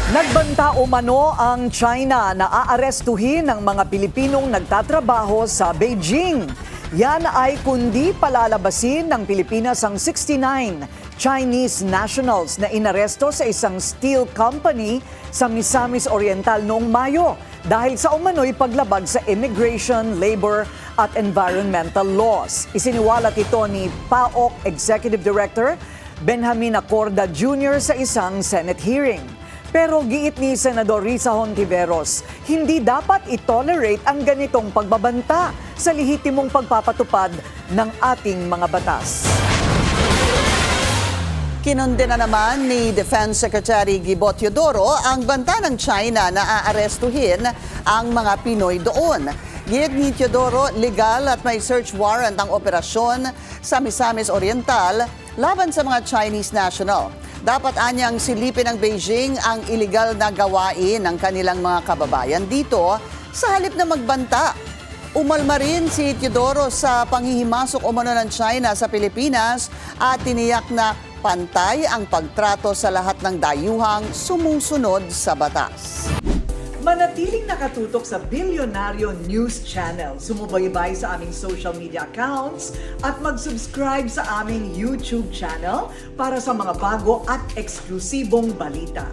Nagbanta umano ang China na aarestuhin ng mga Pilipinong nagtatrabaho sa Beijing. Yan ay kundi palalabasin ng Pilipinas ang 69 Chinese nationals na inaresto sa isang steel company sa Misamis Oriental noong Mayo dahil sa umano'y paglabag sa immigration, labor at environmental laws. Isiniwalat ito ni PAOK Executive Director Benjamin Acorda Jr. sa isang Senate hearing. Pero giit ni Senador Risa Hontiveros, hindi dapat itolerate ang ganitong pagbabanta sa lehitimong pagpapatupad ng ating mga batas. Kinundena naman ni Defense Secretary Gibo Teodoro ang banta ng China na aarestuhin ang mga Pinoy doon. Giyit ni Teodoro, legal at may search warrant ang operasyon sa Misamis Oriental laban sa mga Chinese national. Dapat anyang silipin ng Beijing ang iligal na gawain ng kanilang mga kababayan dito sa halip na magbanta. Umalma rin si Teodoro sa panghihimasok umano ng China sa Pilipinas at tiniyak na pantay ang pagtrato sa lahat ng dayuhang sumusunod sa batas. Manatiling nakatutok sa Bilyonaryo News Channel. Sumubaybay sa aming social media accounts at mag-subscribe sa aming YouTube channel para sa mga bago at eksklusibong balita.